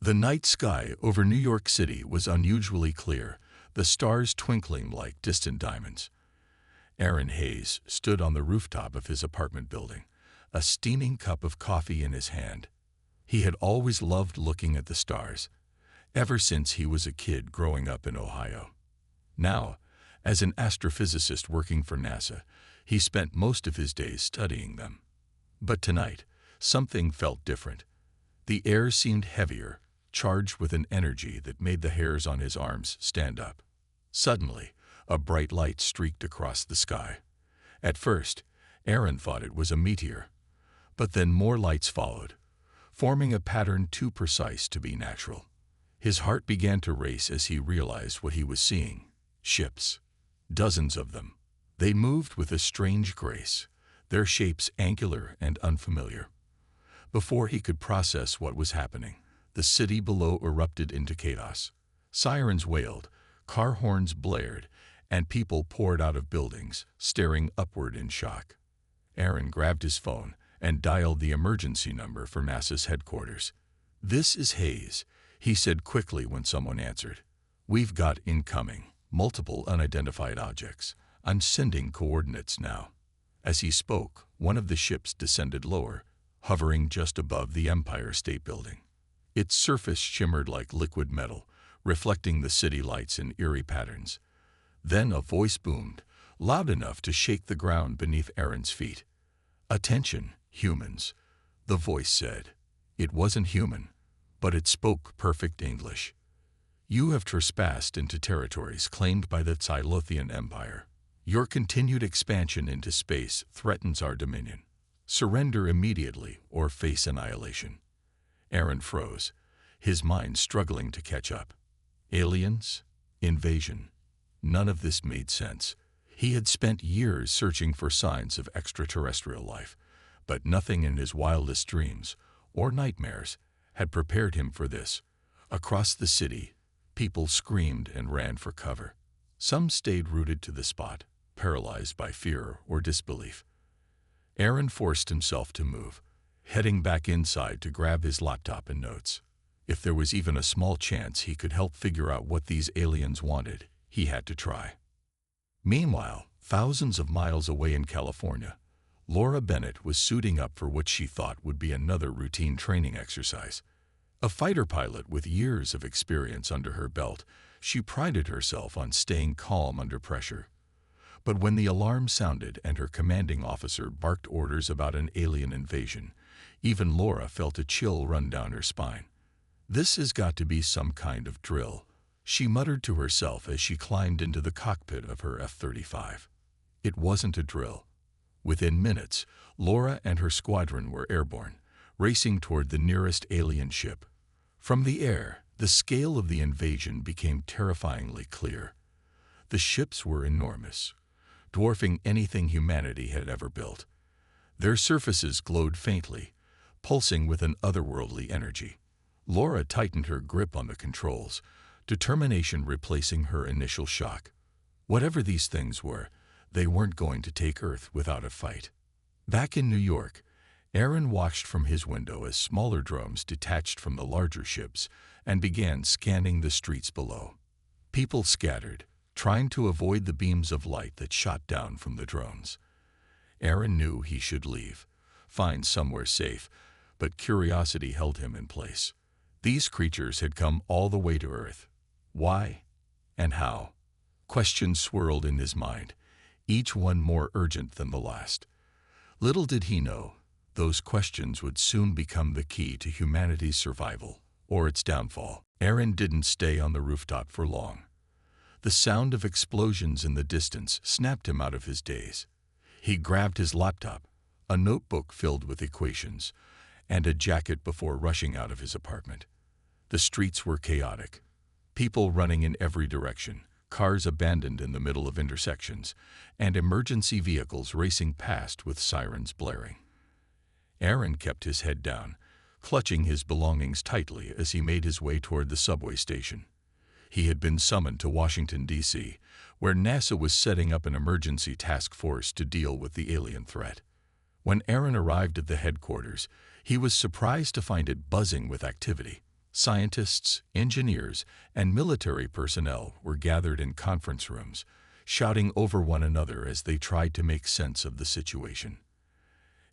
The night sky over New York City was unusually clear, the stars twinkling like distant diamonds. Aaron Hayes stood on the rooftop of his apartment building, a steaming cup of coffee in his hand. He had always loved looking at the stars, ever since he was a kid growing up in Ohio. Now, as an astrophysicist working for NASA, he spent most of his days studying them. But tonight, something felt different. The air seemed heavier, charged with an energy that made the hairs on his arms stand up. Suddenly, a bright light streaked across the sky. At first, Aaron thought it was a meteor, but then more lights followed, forming a pattern too precise to be natural. His heart began to race as he realized what he was seeing. Ships. Dozens of them. They moved with a strange grace, their shapes angular and unfamiliar. Before he could process what was happening, the city below erupted into chaos. Sirens wailed, car horns blared, and people poured out of buildings, staring upward in shock. Aaron grabbed his phone and dialed the emergency number for NASA's headquarters. "This is Hayes," he said quickly when someone answered. "We've got incoming, multiple unidentified objects. I'm sending coordinates now." As he spoke, one of the ships descended lower, hovering just above the Empire State Building. Its surface shimmered like liquid metal, reflecting the city lights in eerie patterns. Then a voice boomed, loud enough to shake the ground beneath Aaron's feet. "Attention, humans," the voice said. It wasn't human, but it spoke perfect English. "You have trespassed into territories claimed by the Xylothian Empire. Your continued expansion into space threatens our dominion. Surrender immediately or face annihilation." Aaron froze, his mind struggling to catch up. Aliens? Invasion? None of this made sense. He had spent years searching for signs of extraterrestrial life, but nothing in his wildest dreams, or nightmares, had prepared him for this. Across the city, people screamed and ran for cover. Some stayed rooted to the spot, paralyzed by fear or disbelief. Aaron forced himself to move, heading back inside to grab his laptop and notes. If there was even a small chance he could help figure out what these aliens wanted, he had to try. Meanwhile, thousands of miles away in California, Laura Bennett was suiting up for what she thought would be another routine training exercise. A fighter pilot with years of experience under her belt, she prided herself on staying calm under pressure. But when the alarm sounded and her commanding officer barked orders about an alien invasion, even Laura felt a chill run down her spine. "This has got to be some kind of drill," she muttered to herself as she climbed into the cockpit of her F-35. It wasn't a drill. Within minutes, Laura and her squadron were airborne, racing toward the nearest alien ship. From the air, the scale of the invasion became terrifyingly clear. The ships were enormous, dwarfing anything humanity had ever built. Their surfaces glowed faintly, pulsing with an otherworldly energy. Laura tightened her grip on the controls, determination replacing her initial shock. Whatever these things were, they weren't going to take Earth without a fight. Back in New York, Aaron watched from his window as smaller drones detached from the larger ships and began scanning the streets below. People scattered, trying to avoid the beams of light that shot down from the drones. Aaron knew he should leave, find somewhere safe, but curiosity held him in place. These creatures had come all the way to Earth. Why? And how? Questions swirled in his mind, each one more urgent than the last. Little did he know, those questions would soon become the key to humanity's survival or its downfall. Aaron didn't stay on the rooftop for long. The sound of explosions in the distance snapped him out of his daze. He grabbed his laptop, a notebook filled with equations, and a jacket before rushing out of his apartment. The streets were chaotic, people running in every direction, cars abandoned in the middle of intersections, and emergency vehicles racing past with sirens blaring. Aaron kept his head down, clutching his belongings tightly as he made his way toward the subway station. He had been summoned to Washington, D.C., where NASA was setting up an emergency task force to deal with the alien threat. When Aaron arrived at the headquarters, he was surprised to find it buzzing with activity. Scientists, engineers, and military personnel were gathered in conference rooms, shouting over one another as they tried to make sense of the situation.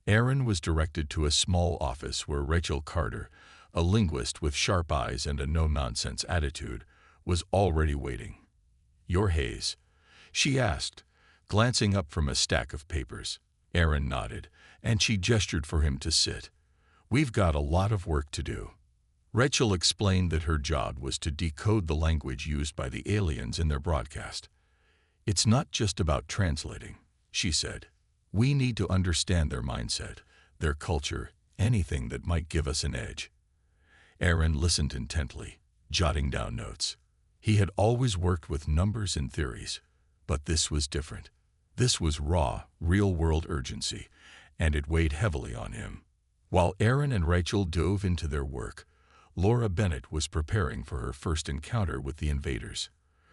Aaron was directed to a small office where Rachel Carter, a linguist with sharp eyes and a no-nonsense attitude, was already waiting. "You're Hayes?" she asked, glancing up from a stack of papers. Aaron nodded, and she gestured for him to sit. "We've got a lot of work to do." Rachel explained that her job was to decode the language used by the aliens in their broadcast. "It's not just about translating," she said. "We need to understand their mindset, their culture, anything that might give us an edge." Aaron listened intently, jotting down notes. He had always worked with numbers and theories, but this was different. This was raw, real-world urgency, and it weighed heavily on him. While Aaron and Rachel dove into their work, Laura Bennett was preparing for her first encounter with the invaders.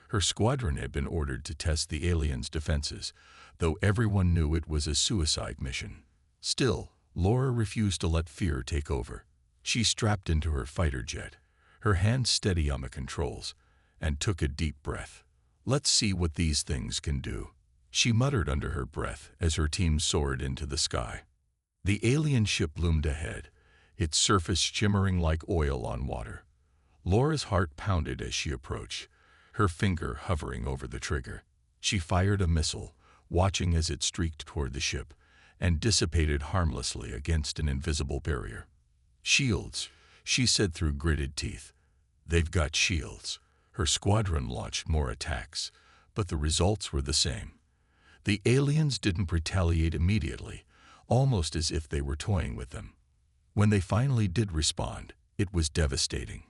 Her squadron had been ordered to test the aliens' defenses, though everyone knew it was a suicide mission. Still, Laura refused to let fear take over. She strapped into her fighter jet, her hands steady on the controls, and took a deep breath. "Let's see what these things can do," she muttered under her breath as her team soared into the sky. The alien ship loomed ahead, its surface shimmering like oil on water. Laura's heart pounded as she approached, her finger hovering over the trigger. She fired a missile, watching as it streaked toward the ship, and dissipated harmlessly against an invisible barrier. "Shields," she said through gritted teeth. "They've got shields." Her squadron launched more attacks, but the results were the same. The aliens didn't retaliate immediately, almost as if they were toying with them. When they finally did respond, it was devastating.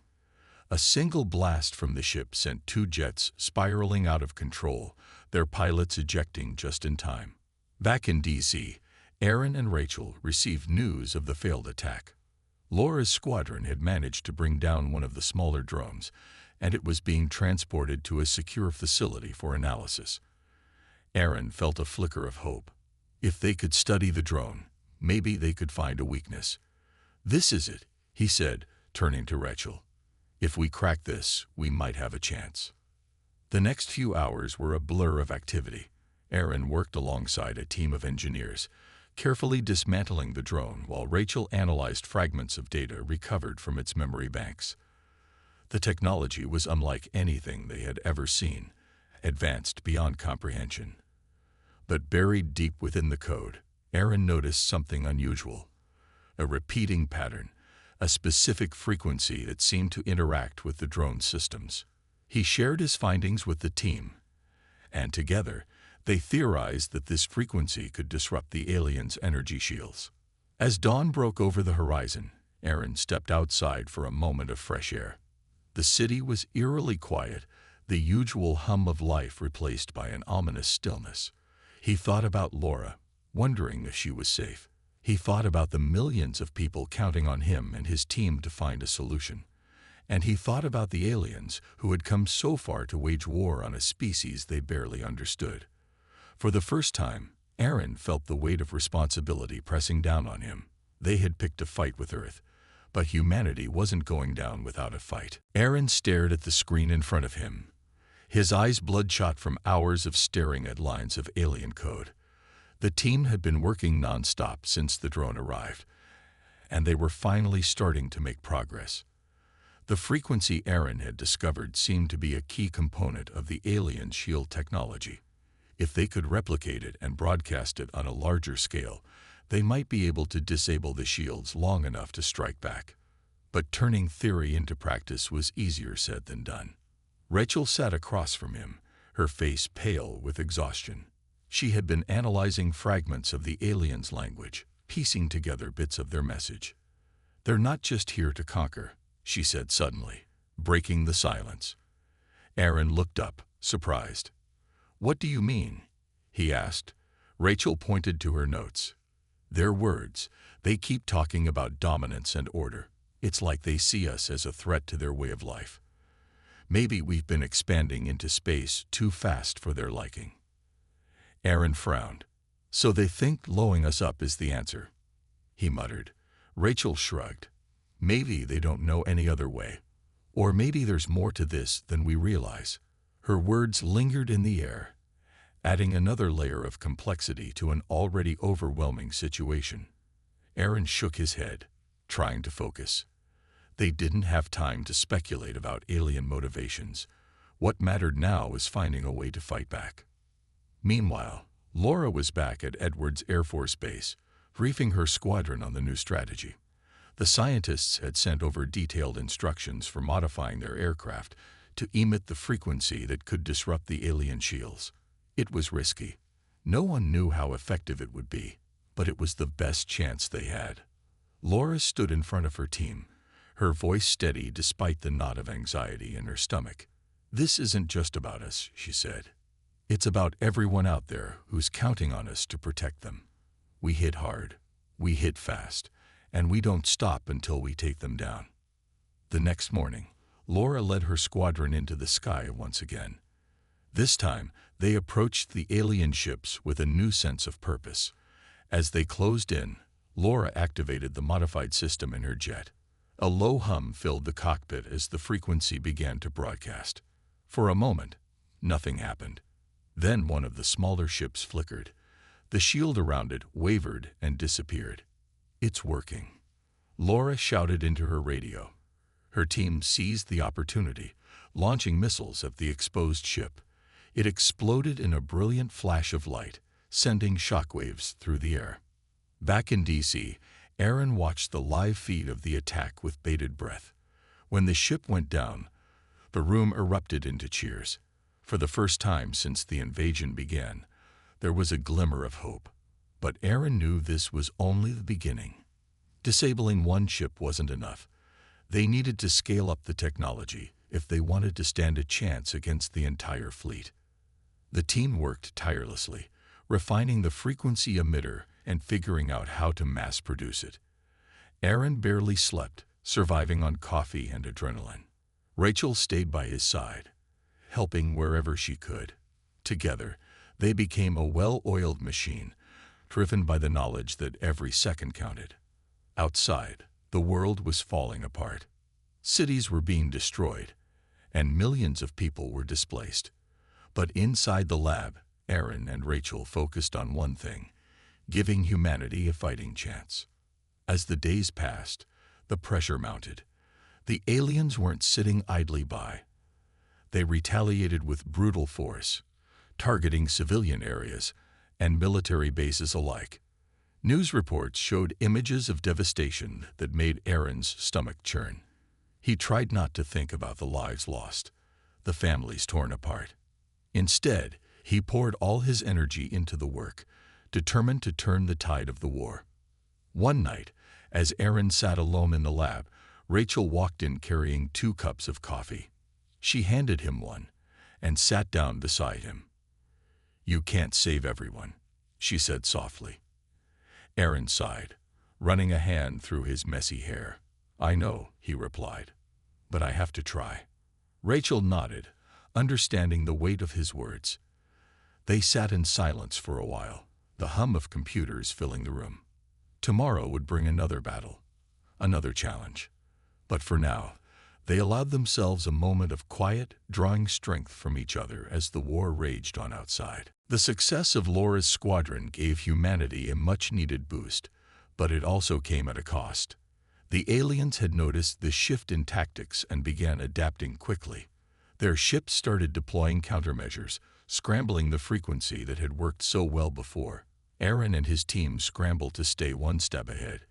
A single blast from the ship sent two jets spiraling out of control, their pilots ejecting just in time. Back in D.C., Aaron and Rachel received news of the failed attack. Laura's squadron had managed to bring down one of the smaller drones, and it was being transported to a secure facility for analysis. Aaron felt a flicker of hope. If they could study the drone, maybe they could find a weakness. "This is it," he said, turning to Rachel. "If we crack this, we might have a chance." The next few hours were a blur of activity. Aaron worked alongside a team of engineers, carefully dismantling the drone while Rachel analyzed fragments of data recovered from its memory banks. The technology was unlike anything they had ever seen, advanced beyond comprehension. But buried deep within the code, Aaron noticed something unusual. A repeating pattern, a specific frequency that seemed to interact with the drone's systems. He shared his findings with the team, and together, they theorized that this frequency could disrupt the aliens' energy shields. As dawn broke over the horizon, Aaron stepped outside for a moment of fresh air. The city was eerily quiet, the usual hum of life replaced by an ominous stillness. He thought about Laura, wondering if she was safe. He thought about the millions of people counting on him and his team to find a solution. And he thought about the aliens who had come so far to wage war on a species they barely understood. For the first time, Aaron felt the weight of responsibility pressing down on him. They had picked a fight with Earth, but humanity wasn't going down without a fight. Aaron stared at the screen in front of him, his eyes bloodshot from hours of staring at lines of alien code. The team had been working non-stop since the drone arrived, and they were finally starting to make progress. The frequency Aaron had discovered seemed to be a key component of the alien shield technology. If they could replicate it and broadcast it on a larger scale, they might be able to disable the shields long enough to strike back. But turning theory into practice was easier said than done. Rachel sat across from him, her face pale with exhaustion. She had been analyzing fragments of the aliens' language, piecing together bits of their message. "They're not just here to conquer," she said suddenly, breaking the silence. Aaron looked up, surprised. "What do you mean?" he asked. Rachel pointed to her notes. "Their words. They keep talking about dominance and order. It's like they see us as a threat to their way of life. Maybe we've been expanding into space too fast for their liking." Aaron frowned. "So they think blowing us up is the answer," he muttered. Rachel shrugged. "Maybe they don't know any other way. Or maybe there's more to this than we realize. Her words lingered in the air, adding another layer of complexity to an already overwhelming situation. Aaron shook his head, trying to focus. They didn't have time to speculate about alien motivations. What mattered now was finding a way to fight back. Meanwhile, Laura was back at Edwards Air Force Base, briefing her squadron on the new strategy. The scientists had sent over detailed instructions for modifying their aircraft to emit the frequency that could disrupt the alien shields. It was risky. No one knew how effective it would be, but it was the best chance they had. Laura stood in front of her team, her voice steady despite the knot of anxiety in her stomach. "This isn't just about us," she said. "It's about everyone out there who's counting on us to protect them. We hit hard, we hit fast, and we don't stop until we take them down." The next morning, Laura led her squadron into the sky once again. This time, they approached the alien ships with a new sense of purpose. As they closed in, Laura activated the modified system in her jet. A low hum filled the cockpit as the frequency began to broadcast. For a moment, nothing happened. Then one of the smaller ships flickered. The shield around it wavered and disappeared. "It's working," Laura shouted into her radio. Her team seized the opportunity, launching missiles at the exposed ship. It exploded in a brilliant flash of light, sending shockwaves through the air. Back in D.C., Aaron watched the live feed of the attack with bated breath. When the ship went down, the room erupted into cheers. For the first time since the invasion began, there was a glimmer of hope. But Aaron knew this was only the beginning. Disabling one ship wasn't enough. They needed to scale up the technology if they wanted to stand a chance against the entire fleet. The team worked tirelessly, refining the frequency emitter and figuring out how to mass produce it. Aaron barely slept, surviving on coffee and adrenaline. Rachel stayed by his side, helping wherever she could. Together, they became a well-oiled machine, driven by the knowledge that every second counted. Outside, the world was falling apart. Cities were being destroyed, and millions of people were displaced. But inside the lab, Aaron and Rachel focused on one thing: giving humanity a fighting chance. As the days passed, the pressure mounted. The aliens weren't sitting idly by. They retaliated with brutal force, targeting civilian areas and military bases alike. News reports showed images of devastation that made Aaron's stomach churn. He tried not to think about the lives lost, the families torn apart. Instead, he poured all his energy into the work, determined to turn the tide of the war. One night, as Aaron sat alone in the lab, Rachel walked in carrying 2 cups of coffee. She handed him one and sat down beside him. "You can't save everyone," she said softly. Aaron sighed, running a hand through his messy hair. "I know," he replied, "but I have to try." Rachel nodded, understanding the weight of his words. They sat in silence for a while, the hum of computers filling the room. Tomorrow would bring another battle, another challenge. But for now, they allowed themselves a moment of quiet, drawing strength from each other as the war raged on outside. The success of Laura's squadron gave humanity a much-needed boost, but it also came at a cost. The aliens had noticed the shift in tactics and began adapting quickly. Their ships started deploying countermeasures, scrambling the frequency that had worked so well before. Aaron and his team scrambled to stay one step ahead,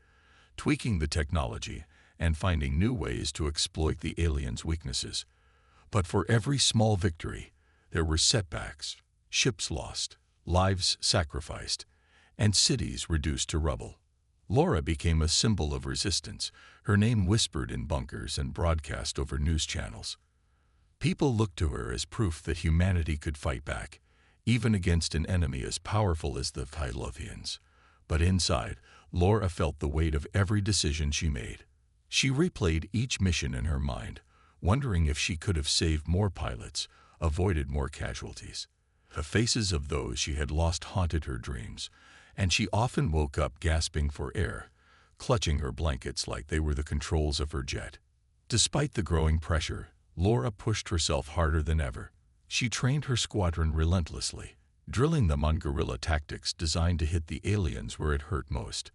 tweaking the technology and finding new ways to exploit the aliens' weaknesses. But for every small victory, there were setbacks, ships lost, lives sacrificed, and cities reduced to rubble. Laura became a symbol of resistance, her name whispered in bunkers and broadcast over news channels. People looked to her as proof that humanity could fight back, even against an enemy as powerful as the Tylothians. But inside, Laura felt the weight of every decision she made. She replayed each mission in her mind, wondering if she could have saved more pilots, avoided more casualties. The faces of those she had lost haunted her dreams, and she often woke up gasping for air, clutching her blankets like they were the controls of her jet. Despite the growing pressure, Laura pushed herself harder than ever. She trained her squadron relentlessly, drilling them on guerrilla tactics designed to hit the aliens where it hurt most.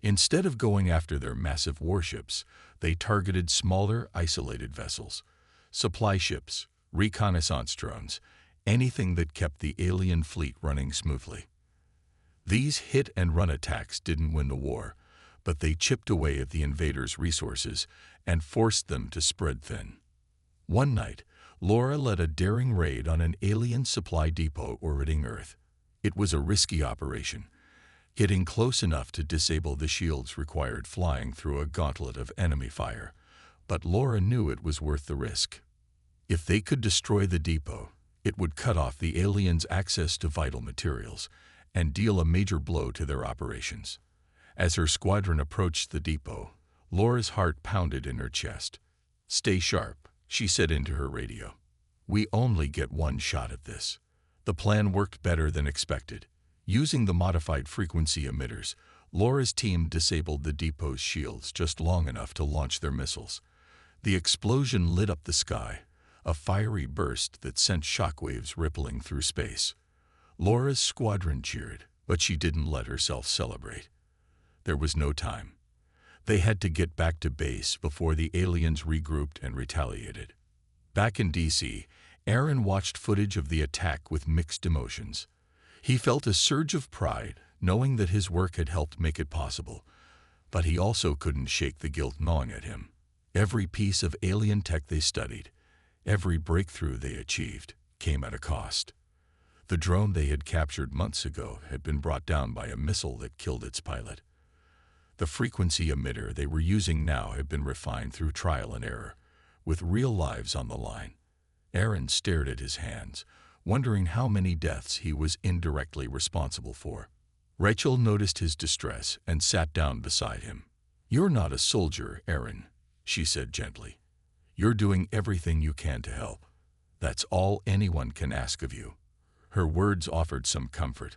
Instead of going after their massive warships, they targeted smaller, isolated vessels, supply ships, reconnaissance drones, anything that kept the alien fleet running smoothly. These hit-and-run attacks didn't win the war, but they chipped away at the invaders' resources and forced them to spread thin. One night, Laura led a daring raid on an alien supply depot orbiting Earth. It was a risky operation. Getting close enough to disable the shields required flying through a gauntlet of enemy fire, but Laura knew it was worth the risk. If they could destroy the depot, it would cut off the aliens' access to vital materials and deal a major blow to their operations. As her squadron approached the depot, Laura's heart pounded in her chest. "Stay sharp," she said into her radio. "We only get one shot at this." The plan worked better than expected. Using the modified frequency emitters, Laura's team disabled the depot's shields just long enough to launch their missiles. The explosion lit up the sky, a fiery burst that sent shockwaves rippling through space. Laura's squadron cheered, but she didn't let herself celebrate. There was no time. They had to get back to base before the aliens regrouped and retaliated. Back in DC, Aaron watched footage of the attack with mixed emotions. He felt a surge of pride, knowing that his work had helped make it possible, but he also couldn't shake the guilt gnawing at him. Every piece of alien tech they studied, every breakthrough they achieved, came at a cost. The drone they had captured months ago had been brought down by a missile that killed its pilot. The frequency emitter they were using now had been refined through trial and error, with real lives on the line. Aaron stared at his hands, wondering how many deaths he was indirectly responsible for. Rachel noticed his distress and sat down beside him. "You're not a soldier, Aaron," she said gently. "You're doing everything you can to help. That's all anyone can ask of you." Her words offered some comfort,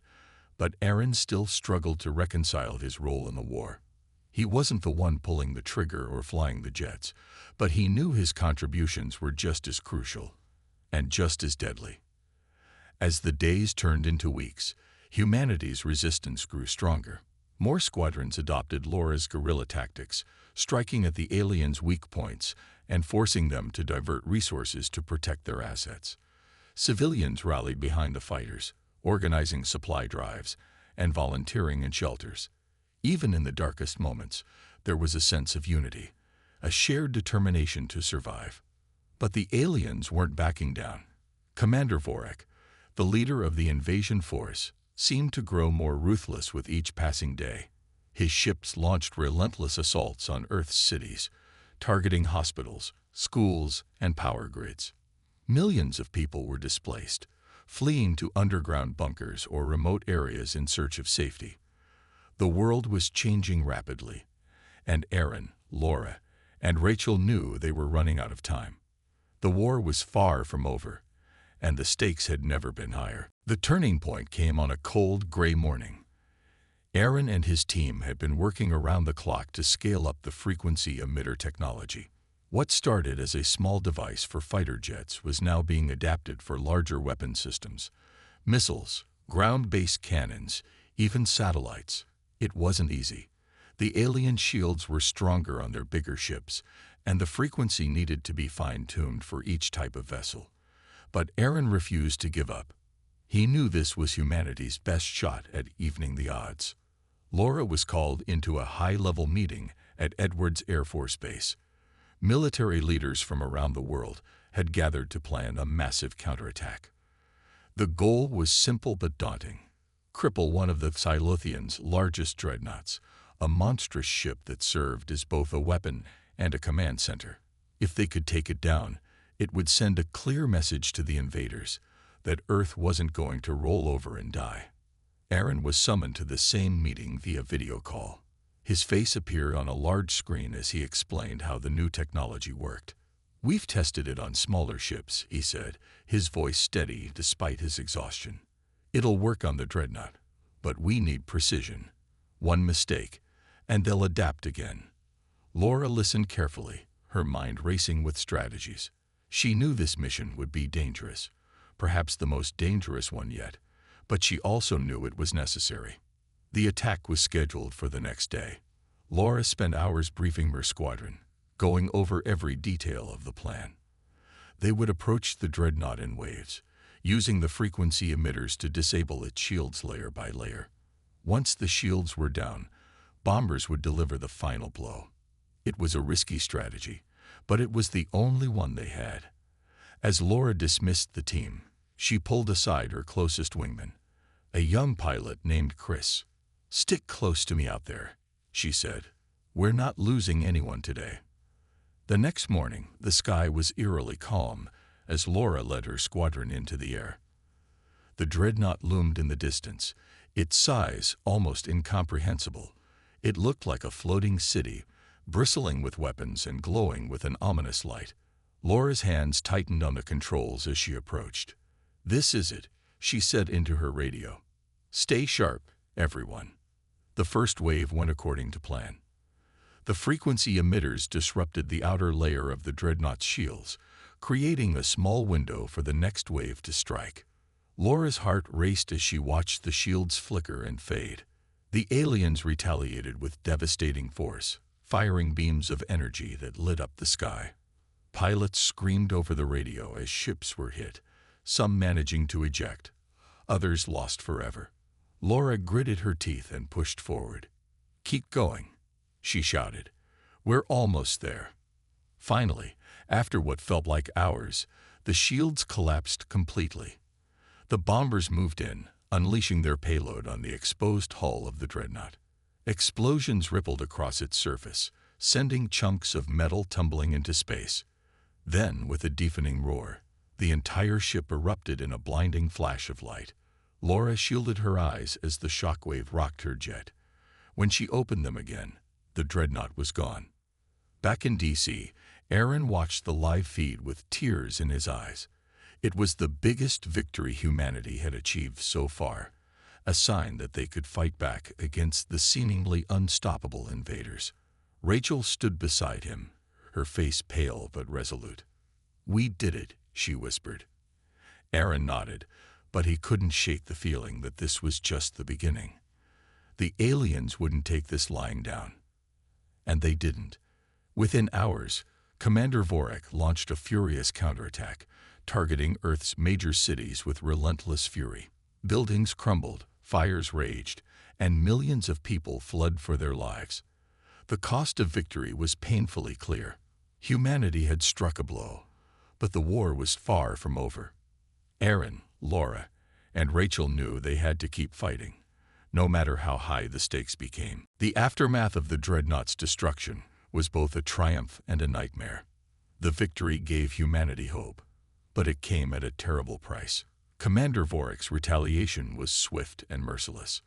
but Aaron still struggled to reconcile his role in the war. He wasn't the one pulling the trigger or flying the jets, but he knew his contributions were just as crucial and just as deadly. As the days turned into weeks, humanity's resistance grew stronger. More squadrons adopted Laura's guerrilla tactics, striking at the aliens' weak points and forcing them to divert resources to protect their assets. Civilians rallied behind the fighters, organizing supply drives and volunteering in shelters. Even in the darkest moments, there was a sense of unity, a shared determination to survive. But the aliens weren't backing down. Commander Vorak, the leader of the invasion force, seemed to grow more ruthless with each passing day. His ships launched relentless assaults on Earth's cities, targeting hospitals, schools, and power grids. Millions of people were displaced, fleeing to underground bunkers or remote areas in search of safety. The world was changing rapidly, and Aaron, Laura, and Rachel knew they were running out of time. The war was far from over, and the stakes had never been higher. The turning point came on a cold, gray morning. Aaron and his team had been working around the clock to scale up the frequency emitter technology. What started as a small device for fighter jets was now being adapted for larger weapon systems. Missiles, ground-based cannons, even satellites. It wasn't easy. The alien shields were stronger on their bigger ships, and the frequency needed to be fine-tuned for each type of vessel. But Aaron refused to give up. He knew this was humanity's best shot at evening the odds. Laura was called into a high-level meeting at Edwards Air Force Base. Military leaders from around the world had gathered to plan a massive counterattack. The goal was simple but daunting. Cripple one of the Silothian's largest dreadnoughts, a monstrous ship that served as both a weapon and a command center. If they could take it down, it would send a clear message to the invaders that Earth wasn't going to roll over and die. Aaron was summoned to the same meeting via video call. His face appeared on a large screen as he explained how the new technology worked. "We've tested it on smaller ships," he said, his voice steady despite his exhaustion. "It'll work on the dreadnought, but we need precision. One mistake, and they'll adapt again." Laura listened carefully, her mind racing with strategies. She knew this mission would be dangerous, perhaps the most dangerous one yet, but she also knew it was necessary. The attack was scheduled for the next day. Laura spent hours briefing her squadron, going over every detail of the plan. They would approach the dreadnought in waves, using the frequency emitters to disable its shields layer by layer. Once the shields were down, bombers would deliver the final blow. It was a risky strategy, but it was the only one they had. As Laura dismissed the team, she pulled aside her closest wingman, a young pilot named Chris. "Stick close to me out there," she said. "We're not losing anyone today." The next morning, the sky was eerily calm as Laura led her squadron into the air. The dreadnought loomed in the distance, its size almost incomprehensible. It looked like a floating city, bristling with weapons and glowing with an ominous light. Laura's hands tightened on the controls as she approached. "This is it," she said into her radio. "Stay sharp, everyone." The first wave went according to plan. The frequency emitters disrupted the outer layer of the dreadnought's shields, creating a small window for the next wave to strike. Laura's heart raced as she watched the shields flicker and fade. The aliens retaliated with devastating force, firing beams of energy that lit up the sky. Pilots screamed over the radio as ships were hit, some managing to eject, others lost forever. Laura gritted her teeth and pushed forward. "Keep going," she shouted. "We're almost there." Finally, after what felt like hours, the shields collapsed completely. The bombers moved in, unleashing their payload on the exposed hull of the dreadnought. Explosions rippled across its surface, sending chunks of metal tumbling into space. Then, with a deafening roar, the entire ship erupted in a blinding flash of light. Laura shielded her eyes as the shockwave rocked her jet. When she opened them again, the dreadnought was gone. Back in D.C., Aaron watched the live feed with tears in his eyes. It was the biggest victory humanity had achieved so far, a sign that they could fight back against the seemingly unstoppable invaders. Rachel stood beside him, her face pale but resolute. "We did it," she whispered. Aaron nodded, but he couldn't shake the feeling that this was just the beginning. The aliens wouldn't take this lying down. And they didn't. Within hours, Commander Vorak launched a furious counterattack, targeting Earth's major cities with relentless fury. Buildings crumbled, fires raged, and millions of people fled for their lives. The cost of victory was painfully clear. Humanity had struck a blow, but the war was far from over. Aaron, Laura, and Rachel knew they had to keep fighting, no matter how high the stakes became. The aftermath of the dreadnought's destruction was both a triumph and a nightmare. The victory gave humanity hope, but it came at a terrible price. Commander Vorak's retaliation was swift and merciless.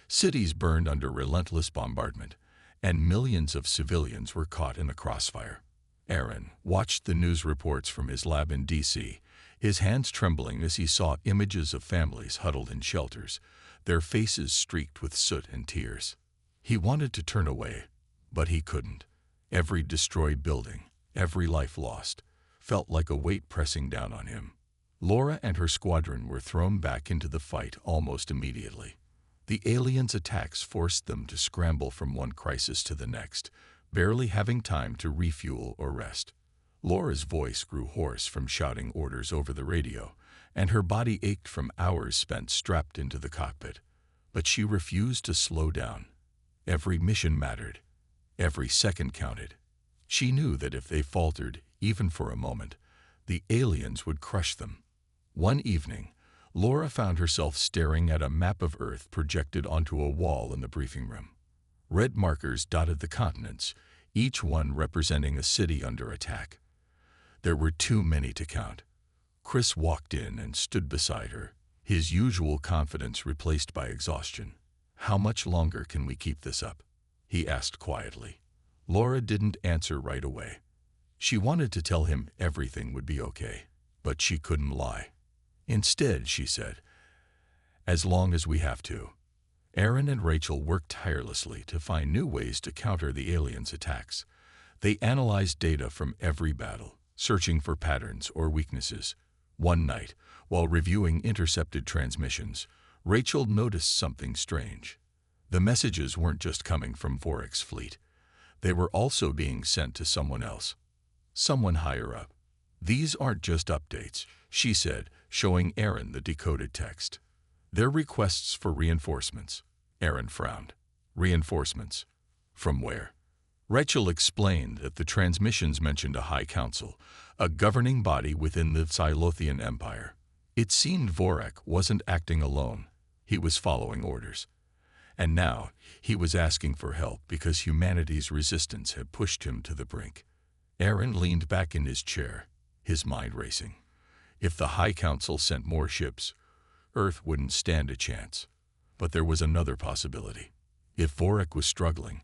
Cities burned under relentless bombardment, and millions of civilians were caught in the crossfire. Aaron watched the news reports from his lab in D.C., his hands trembling as he saw images of families huddled in shelters, their faces streaked with soot and tears. He wanted to turn away, but he couldn't. Every destroyed building, every life lost, felt like a weight pressing down on him. Laura and her squadron were thrown back into the fight almost immediately. The aliens' attacks forced them to scramble from one crisis to the next, barely having time to refuel or rest. Laura's voice grew hoarse from shouting orders over the radio, and her body ached from hours spent strapped into the cockpit. But she refused to slow down. Every mission mattered. Every second counted. She knew that if they faltered, even for a moment, the aliens would crush them. One evening, Laura found herself staring at a map of Earth projected onto a wall in the briefing room. Red markers dotted the continents, each one representing a city under attack. There were too many to count. Chris walked in and stood beside her, his usual confidence replaced by exhaustion. "How much longer can we keep this up?" he asked quietly. Laura didn't answer right away. She wanted to tell him everything would be okay, but she couldn't lie. Instead, she said, "As long as we have to." Aaron and Rachel worked tirelessly to find new ways to counter the aliens' attacks. They analyzed data from every battle, searching for patterns or weaknesses. One night, while reviewing intercepted transmissions, Rachel noticed something strange. The messages weren't just coming from Vorek's fleet. They were also being sent to someone else, someone higher up. "These aren't just updates," she said, showing Aaron the decoded text. "They're requests for reinforcements." Aaron frowned. "Reinforcements? From where?" Rachel explained that the transmissions mentioned a High Council, a governing body within the Silothian Empire. It seemed Vorek wasn't acting alone. He was following orders. And now, he was asking for help because humanity's resistance had pushed him to the brink. Aaron leaned back in his chair, his mind racing. If the High Council sent more ships, Earth wouldn't stand a chance. But there was another possibility. If Vorek was struggling,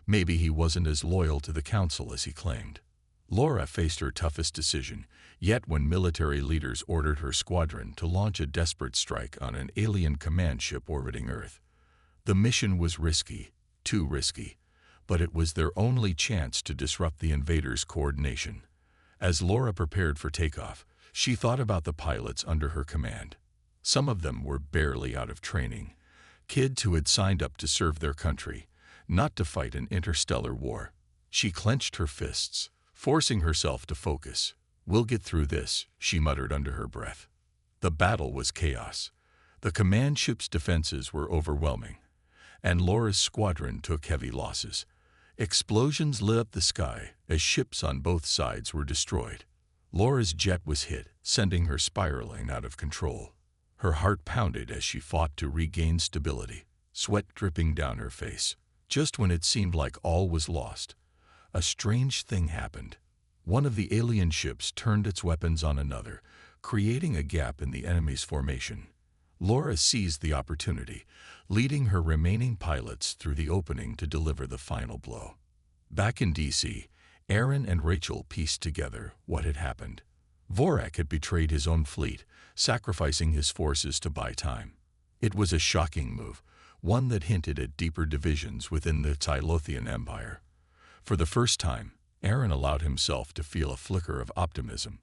maybe he wasn't as loyal to the Council as he claimed. Laura faced her toughest decision, yet when military leaders ordered her squadron to launch a desperate strike on an alien command ship orbiting Earth. The mission was risky, too risky, but it was their only chance to disrupt the invaders' coordination. As Laura prepared for takeoff, she thought about the pilots under her command. Some of them were barely out of training, kids who had signed up to serve their country, not to fight an interstellar war. She clenched her fists, forcing herself to focus. "We'll get through this," she muttered under her breath. The battle was chaos. The command ship's defenses were overwhelming, and Laura's squadron took heavy losses. Explosions lit up the sky as ships on both sides were destroyed. Laura's jet was hit, sending her spiraling out of control. Her heart pounded as she fought to regain stability, sweat dripping down her face. Just when it seemed like all was lost, a strange thing happened. One of the alien ships turned its weapons on another, creating a gap in the enemy's formation. Laura seized the opportunity, leading her remaining pilots through the opening to deliver the final blow. Back in DC, Aaron and Rachel pieced together what had happened. Vorek had betrayed his own fleet, sacrificing his forces to buy time. It was a shocking move, one that hinted at deeper divisions within the Silothian Empire. For the first time, Aaron allowed himself to feel a flicker of optimism.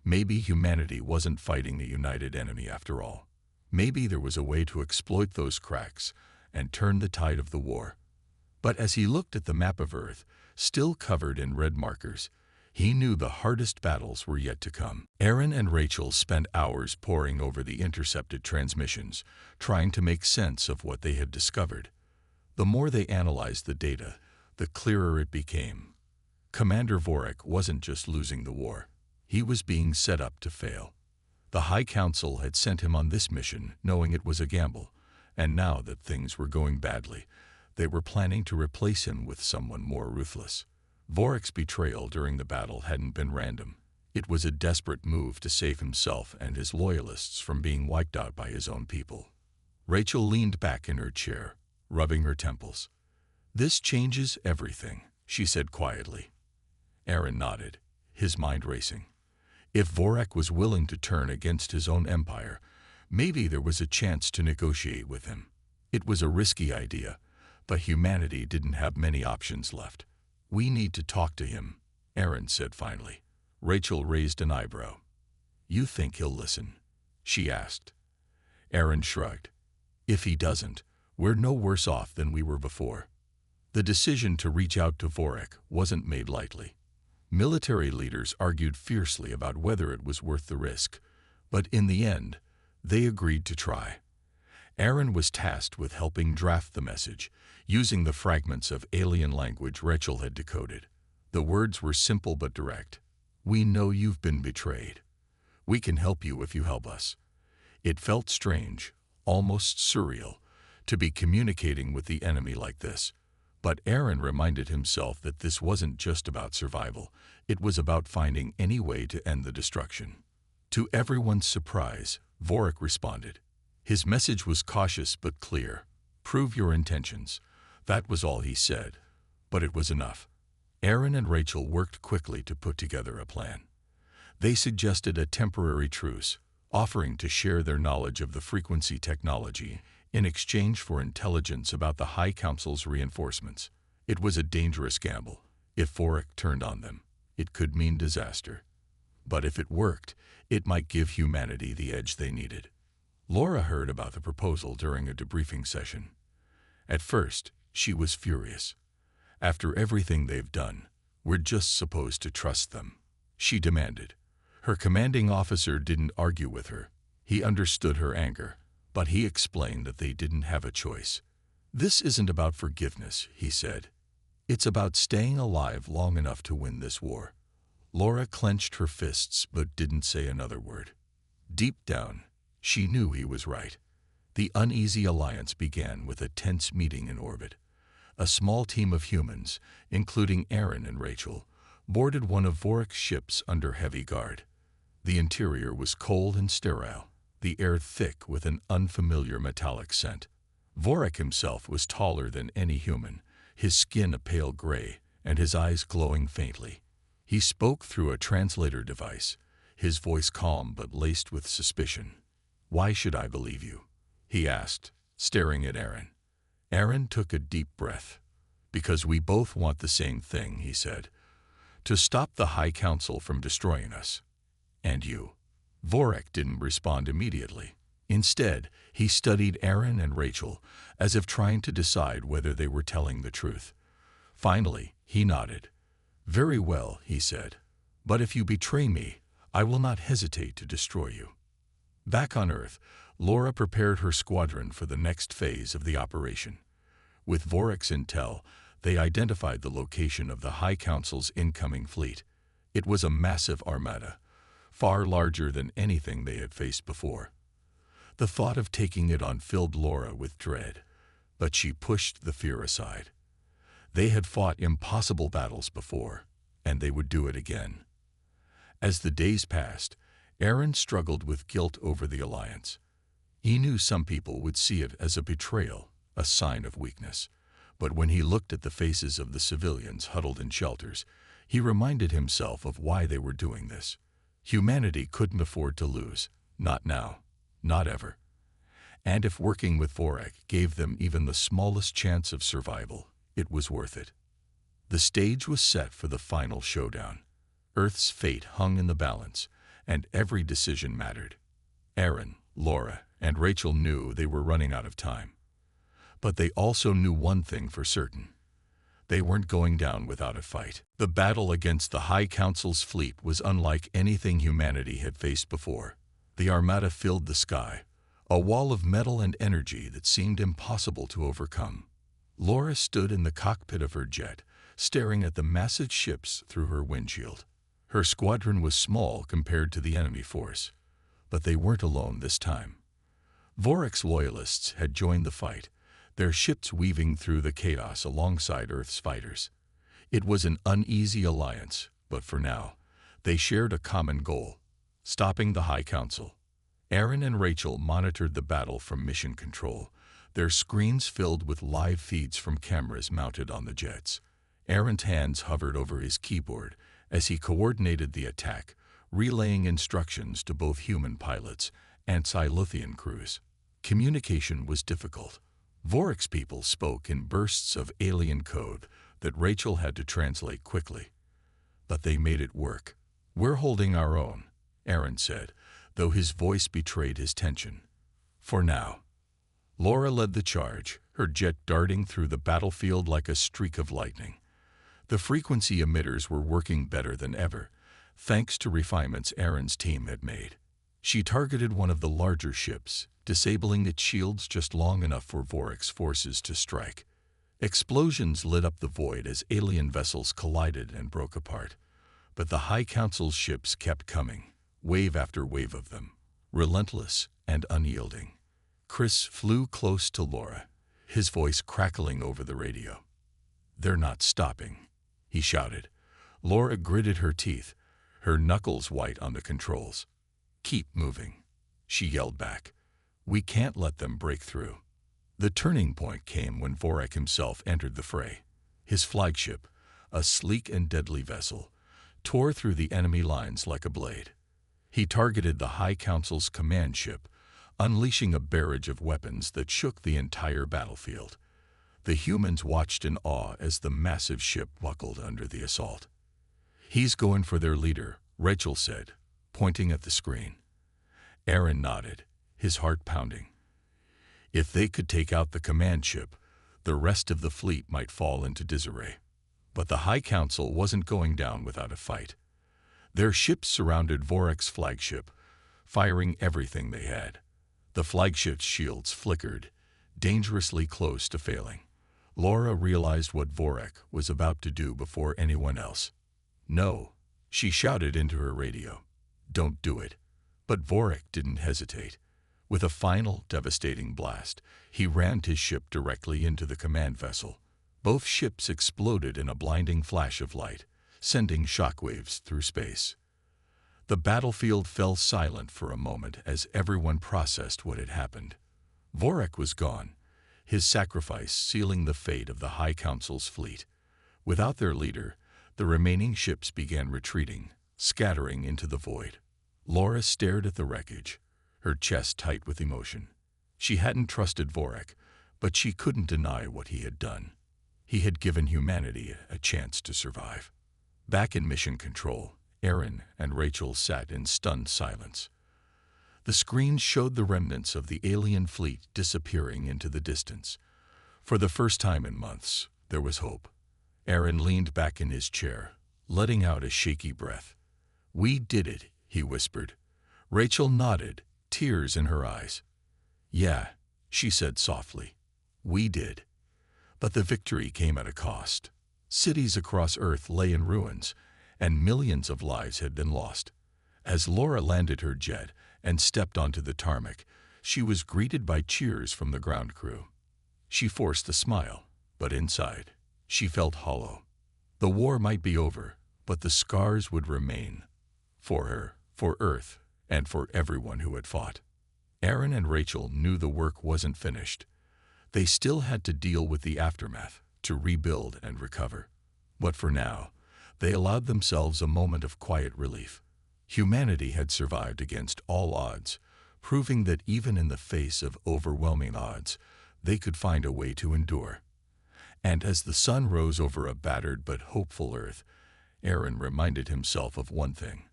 Maybe humanity wasn't fighting the united enemy after all. Maybe there was a way to exploit those cracks and turn the tide of the war. But as he looked at the map of Earth, still covered in red markers, he knew the hardest battles were yet to come. Aaron and Rachel spent hours poring over the intercepted transmissions, trying to make sense of what they had discovered. The more they analyzed the data, the clearer it became. Commander Vorek wasn't just losing the war. He was being set up to fail. The High Council had sent him on this mission knowing it was a gamble, and now that things were going badly, they were planning to replace him with someone more ruthless. Vorek's betrayal during the battle hadn't been random. It was a desperate move to save himself and his loyalists from being wiped out by his own people. Rachel leaned back in her chair, rubbing her temples. "This changes everything," she said quietly. Aaron nodded, his mind racing. If Vorek was willing to turn against his own empire, maybe there was a chance to negotiate with him. It was a risky idea, but humanity didn't have many options left. "We need to talk to him," Aaron said finally. Rachel raised an eyebrow. "You think he'll listen?" she asked. Aaron shrugged. "If he doesn't, we're no worse off than we were before." The decision to reach out to Vorek wasn't made lightly. Military leaders argued fiercely about whether it was worth the risk, but in the end, they agreed to try. Aaron was tasked with helping draft the message, using the fragments of alien language Rachel had decoded. The words were simple but direct. "We know you've been betrayed. We can help you if you help us." It felt strange, almost surreal, to be communicating with the enemy like this. But Aaron reminded himself that this wasn't just about survival. It was about finding any way to end the destruction. To everyone's surprise, Vorek responded. His message was cautious but clear. "Prove your intentions." That was all he said, but it was enough. Aaron and Rachel worked quickly to put together a plan. They suggested a temporary truce, offering to share their knowledge of the frequency technology in exchange for intelligence about the High Council's reinforcements. It was a dangerous gamble. If Vorik turned on them, it could mean disaster. But if it worked, it might give humanity the edge they needed. Laura heard about the proposal during a debriefing session. At first, she was furious. After everything they've done, we're just supposed to trust them, she demanded. Her commanding officer didn't argue with her. He understood her anger, but he explained that they didn't have a choice. This isn't about forgiveness, he said. It's about staying alive long enough to win this war. Laura clenched her fists but didn't say another word. Deep down, she knew he was right. The uneasy alliance began with a tense meeting in orbit. A small team of humans, including Aaron and Rachel, boarded one of Vorik's ships under heavy guard. The interior was cold and sterile, the air thick with an unfamiliar metallic scent. Vorik himself was taller than any human, his skin a pale gray and his eyes glowing faintly. He spoke through a translator device, his voice calm but laced with suspicion. "Why should I believe you?" he asked, staring at Aaron. Aaron took a deep breath. "Because we both want the same thing," he said. "To stop the High Council from destroying us. And you." Vorik didn't respond immediately. Instead, he studied Aaron and Rachel, as if trying to decide whether they were telling the truth. Finally, he nodded. "Very well," he said. "But if you betray me, I will not hesitate to destroy you." Back on Earth, Laura prepared her squadron for the next phase of the operation. With Vorik's intel, they identified the location of the High Council's incoming fleet. It was a massive armada, far larger than anything they had faced before. The thought of taking it on filled Laura with dread, but she pushed the fear aside. They had fought impossible battles before, and they would do it again. As the days passed, Aaron struggled with guilt over the alliance. He knew some people would see it as a betrayal, a sign of weakness. But when he looked at the faces of the civilians huddled in shelters, he reminded himself of why they were doing this. Humanity couldn't afford to lose, not now, not ever. And if working with Vorik gave them even the smallest chance of survival, it was worth it. The stage was set for the final showdown. Earth's fate hung in the balance, and every decision mattered. Aaron, Laura, and Rachel knew they were running out of time. But they also knew one thing for certain. They weren't going down without a fight. The battle against the High Council's fleet was unlike anything humanity had faced before. The armada filled the sky, a wall of metal and energy that seemed impossible to overcome. Laura stood in the cockpit of her jet, staring at the massive ships through her windshield. Her squadron was small compared to the enemy force, but they weren't alone this time. Vorik's loyalists had joined the fight, their ships weaving through the chaos alongside Earth's fighters. It was an uneasy alliance, but for now, they shared a common goal: stopping the High Council. Aaron and Rachel monitored the battle from mission control, their screens filled with live feeds from cameras mounted on the jets. Aaron's hands hovered over his keyboard as he coordinated the attack, relaying instructions to both human pilots and Siluthian crews. Communication was difficult. Vorik's people spoke in bursts of alien code that Rachel had to translate quickly. But they made it work. "We're holding our own," Aaron said, though his voice betrayed his tension. "For now." Laura led the charge, her jet darting through the battlefield like a streak of lightning. The frequency emitters were working better than ever, thanks to refinements Aaron's team had made. She targeted one of the larger ships, disabling its shields just long enough for Vorik's forces to strike. Explosions lit up the void as alien vessels collided and broke apart. But the High Council's ships kept coming, wave after wave of them, relentless and unyielding. Chris flew close to Laura, his voice crackling over the radio. "They're not stopping," he shouted. Laura gritted her teeth, her knuckles white on the controls. "Keep moving," she yelled back. "We can't let them break through." The turning point came when Vorik himself entered the fray. His flagship, a sleek and deadly vessel, tore through the enemy lines like a blade. He targeted the High Council's command ship, unleashing a barrage of weapons that shook the entire battlefield. The humans watched in awe as the massive ship buckled under the assault. "He's going for their leader," Rachel said, pointing at the screen. Aaron nodded, his heart pounding. If they could take out the command ship, the rest of the fleet might fall into disarray. But the High Council wasn't going down without a fight. Their ships surrounded Vorek's flagship, firing everything they had. The flagship's shields flickered, dangerously close to failing. Laura realized what Vorek was about to do before anyone else. "No," she shouted into her radio. "Don't do it." But Vorek didn't hesitate. With a final, devastating blast, he rammed his ship directly into the command vessel. Both ships exploded in a blinding flash of light, sending shockwaves through space. The battlefield fell silent for a moment as everyone processed what had happened. Vorek was gone, his sacrifice sealing the fate of the High Council's fleet. Without their leader, the remaining ships began retreating, scattering into the void. Laura stared at the wreckage, her chest tight with emotion. She hadn't trusted Vorek, but she couldn't deny what he had done. He had given humanity a chance to survive. Back in Mission Control, Aaron and Rachel sat in stunned silence. The screen showed the remnants of the alien fleet disappearing into the distance. For the first time in months, there was hope. Aaron leaned back in his chair, letting out a shaky breath. "We did it," he whispered. Rachel nodded, tears in her eyes. "Yeah," she said softly, "we did." But the victory came at a cost. Cities across Earth lay in ruins, and millions of lives had been lost. As Laura landed her jet and stepped onto the tarmac, she was greeted by cheers from the ground crew. She forced a smile, but inside, she felt hollow. The war might be over, but the scars would remain. For her, for Earth, and for everyone who had fought. Aaron and Rachel knew the work wasn't finished. They still had to deal with the aftermath, to rebuild and recover. But for now, they allowed themselves a moment of quiet relief. Humanity had survived against all odds, proving that even in the face of overwhelming odds, they could find a way to endure. And as the sun rose over a battered but hopeful Earth, Aaron reminded himself of one thing.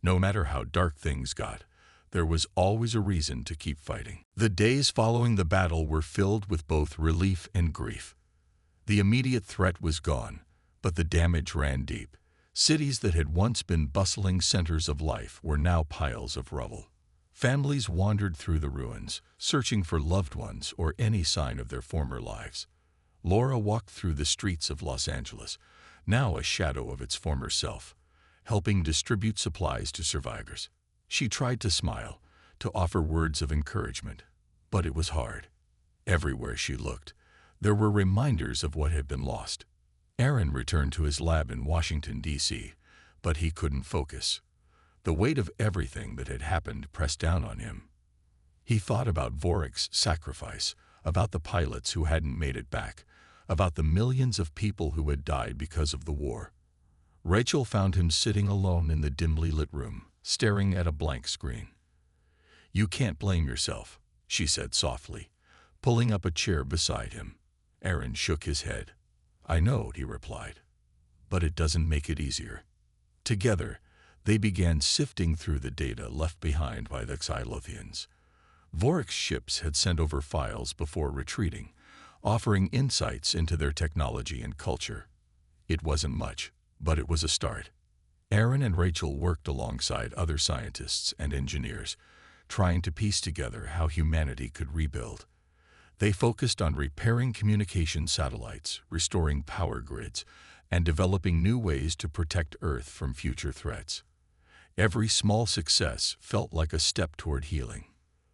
No matter how dark things got, there was always a reason to keep fighting. The days following the battle were filled with both relief and grief. The immediate threat was gone, but the damage ran deep. Cities that had once been bustling centers of life were now piles of rubble. Families wandered through the ruins, searching for loved ones or any sign of their former lives. Laura walked through the streets of Los Angeles, now a shadow of its former self, helping distribute supplies to survivors. She tried to smile, to offer words of encouragement, but it was hard. Everywhere she looked, there were reminders of what had been lost. Aaron returned to his lab in Washington, D.C., but he couldn't focus. The weight of everything that had happened pressed down on him. He thought about Vorek's sacrifice, about the pilots who hadn't made it back, about the millions of people who had died because of the war. Rachel found him sitting alone in the dimly lit room, staring at a blank screen. "You can't blame yourself," she said softly, pulling up a chair beside him. Aaron shook his head. "I know," he replied, "but it doesn't make it easier." Together, they began sifting through the data left behind by the Xylothians. Vorek's ships had sent over files before retreating, offering insights into their technology and culture. It wasn't much, but it was a start. Aaron and Rachel worked alongside other scientists and engineers, trying to piece together how humanity could rebuild. They focused on repairing communication satellites, restoring power grids, and developing new ways to protect Earth from future threats. Every small success felt like a step toward healing.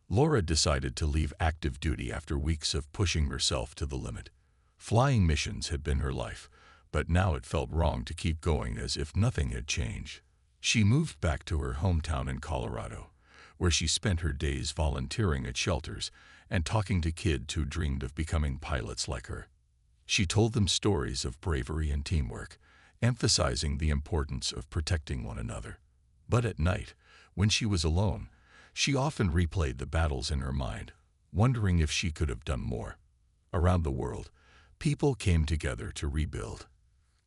Laura decided to leave active duty after weeks of pushing herself to the limit. Flying missions had been her life, but now it felt wrong to keep going as if nothing had changed. She moved back to her hometown in Colorado, where she spent her days volunteering at shelters and talking to kids who dreamed of becoming pilots like her. She told them stories of bravery and teamwork, emphasizing the importance of protecting one another. But at night, when she was alone, she often replayed the battles in her mind, wondering if she could have done more. Around the world, People came together to rebuild.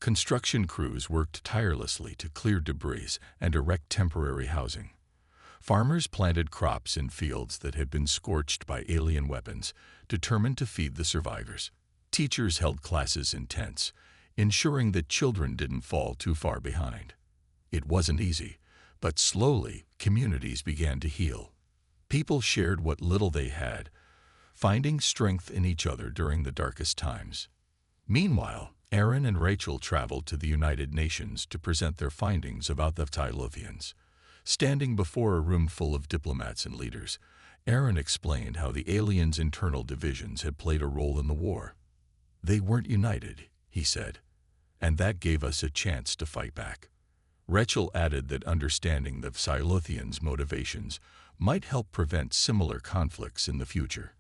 Construction crews worked tirelessly to clear debris and erect temporary housing. Farmers planted crops in fields that had been scorched by alien weapons, determined to feed the survivors. Teachers held classes in tents, ensuring that children didn't fall too far behind. It wasn't easy, but slowly communities began to heal. People shared what little they had, finding strength in each other during the darkest times. Meanwhile, Aaron and Rachel traveled to the United Nations to present their findings about the Tylothians. Standing before a room full of diplomats and leaders, Aaron explained how the aliens' internal divisions had played a role in the war. "They weren't united," he said, "and that gave us a chance to fight back." Rachel added that understanding the Tylothians' motivations might help prevent similar conflicts in the future.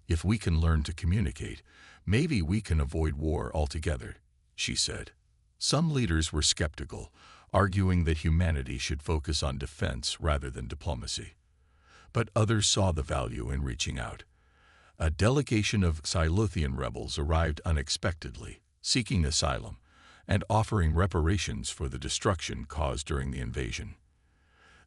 "If we can learn to communicate, maybe we can avoid war altogether," she said. Some leaders were skeptical, arguing that humanity should focus on defense rather than diplomacy. But others saw the value in reaching out. A delegation of Tylothian rebels arrived unexpectedly, seeking asylum and offering reparations for the destruction caused during the invasion.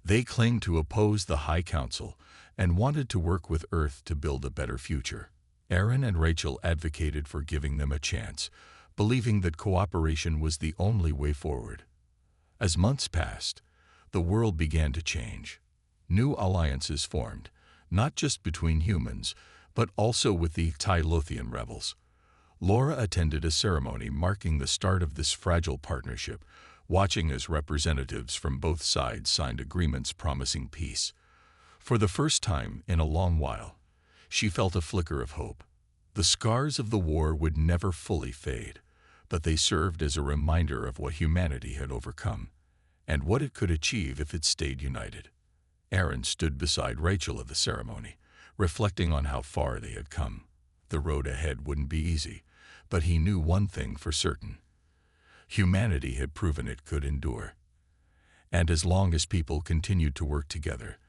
They claimed to oppose the High Council and wanted to work with Earth to build a better future. Aaron and Rachel advocated for giving them a chance, believing that cooperation was the only way forward. As months passed, the world began to change. New alliances formed, not just between humans, but also with the Tylothian rebels. Laura attended a ceremony marking the start of this fragile partnership, watching as representatives from both sides signed agreements promising peace. For the first time in a long while, she felt a flicker of hope. The scars of the war would never fully fade, but they served as a reminder of what humanity had overcome, and what it could achieve if it stayed united. Aaron stood beside Rachel at the ceremony, reflecting on how far they had come. The road ahead wouldn't be easy, but he knew one thing for certain. Humanity had proven it could endure. And as long as people continued to work together,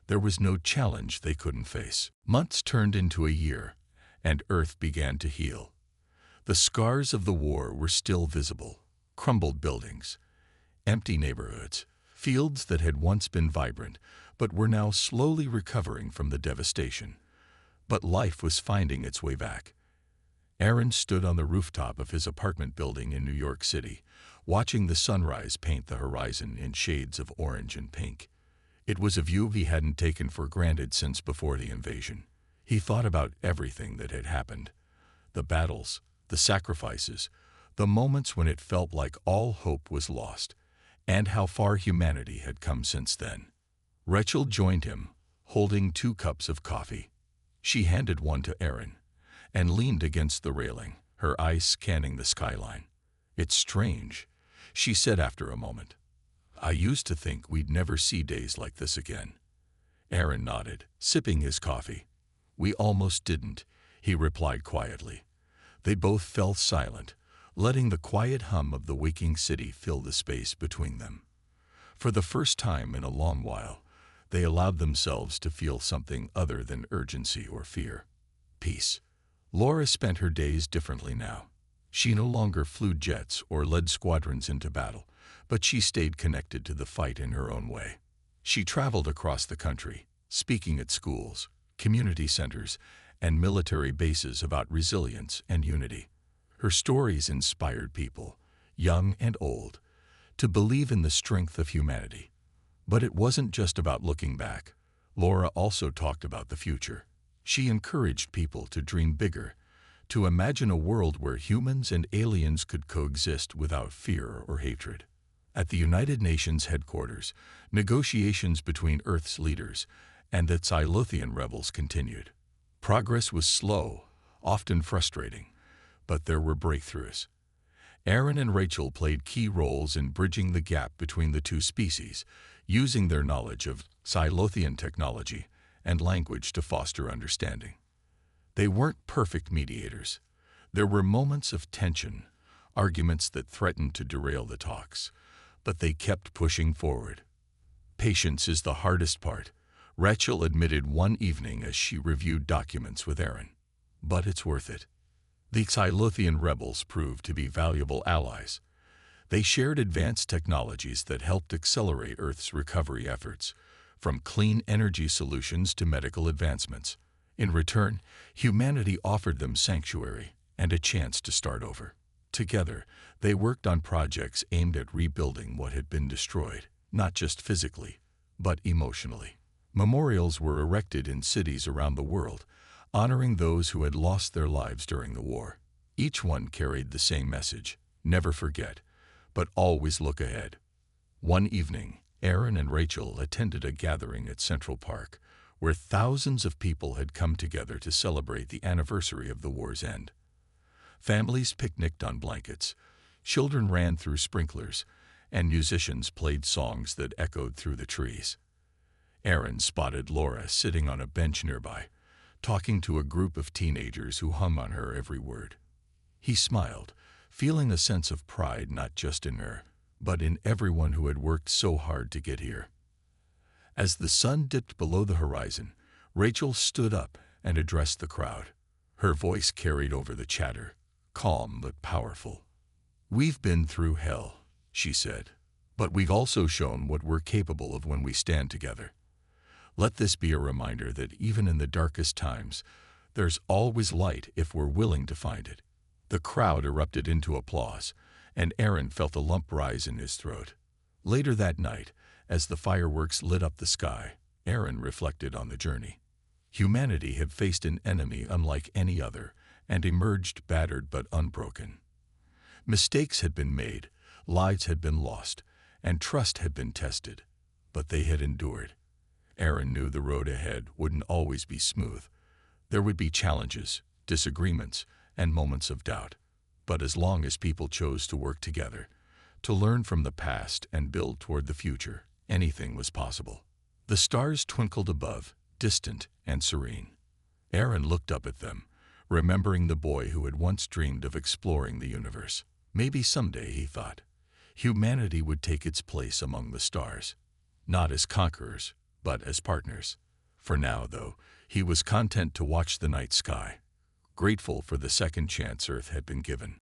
there was no challenge they couldn't face. Months turned into a year, and Earth began to heal. The scars of the war were still visible: crumbled buildings, empty neighborhoods, fields that had once been vibrant but were now slowly recovering from the devastation. But life was finding its way back. Aaron stood on the rooftop of his apartment building in New York City, watching the sunrise paint the horizon in shades of orange and pink. It was a view he hadn't taken for granted since before the invasion. He thought about everything that had happened: the battles, the sacrifices, the moments when it felt like all hope was lost, and how far humanity had come since then. Rachel joined him, holding 2 cups of coffee. She handed one to Aaron and leaned against the railing, her eyes scanning the skyline. "It's strange," she said after a moment. "I used to think we'd never see days like this again." Aaron nodded, sipping his coffee. "We almost didn't," he replied quietly. They both fell silent, letting the quiet hum of the waking city fill the space between them. For the first time in a long while, they allowed themselves to feel something other than urgency or fear: peace. Laura spent her days differently now. She no longer flew jets or led squadrons into battle, but she stayed connected to the fight in her own way. She traveled across the country, speaking at schools, community centers, and military bases about resilience and unity. Her stories inspired people, young and old, to believe in the strength of humanity. But it wasn't just about looking back. Laura also talked about the future. She encouraged people to dream bigger, to imagine a world where humans and aliens could coexist without fear or hatred. At the United Nations headquarters, negotiations between Earth's leaders and the Tylothian rebels continued. Progress was slow, often frustrating, but there were breakthroughs. Aaron and Rachel played key roles in bridging the gap between the two species, using their knowledge of Tylothian technology and language to foster understanding. They weren't perfect mediators. There were moments of tension, arguments that threatened to derail the talks, but they kept pushing forward. "Patience is the hardest part," Rachel admitted one evening as she reviewed documents with Aaron. "But it's worth it." The Xylothian rebels proved to be valuable allies. They shared advanced technologies that helped accelerate Earth's recovery efforts, from clean energy solutions to medical advancements. In return, humanity offered them sanctuary and a chance to start over. Together, they worked on projects aimed at rebuilding what had been destroyed, not just physically, but emotionally. Memorials were erected in cities around the world, honoring those who had lost their lives during the war. Each one carried the same message: never forget, but always look ahead. One evening, Aaron and Rachel attended a gathering at Central Park, where thousands of people had come together to celebrate the anniversary of the war's end. Families picnicked on blankets, children ran through sprinklers, and musicians played songs that echoed through the trees. Aaron spotted Laura sitting on a bench nearby, talking to a group of teenagers who hung on her every word. He smiled, feeling a sense of pride not just in her, but in everyone who had worked so hard to get here. As the sun dipped below the horizon, Rachel stood up and addressed the crowd. Her voice carried over the chatter, calm but powerful. "We've been through hell," she said, "but we've also shown what we're capable of when we stand together. Let this be a reminder that even in the darkest times, there's always light if we're willing to find it." The crowd erupted into applause, and Aaron felt a lump rise in his throat. Later that night, as the fireworks lit up the sky, Aaron reflected on the journey. Humanity had faced an enemy unlike any other and emerged battered but unbroken. Mistakes had been made, lives had been lost, and trust had been tested, but they had endured. Aaron knew the road ahead wouldn't always be smooth. There would be challenges, disagreements, and moments of doubt. But as long as people chose to work together, to learn from the past and build toward the future, anything was possible. The stars twinkled above, distant and serene. Aaron looked up at them, remembering the boy who had once dreamed of exploring the universe. Maybe someday, he thought, humanity would take its place among the stars, not as conquerors, but as partners. For now, though, he was content to watch the night sky, grateful for the second chance Earth had been given.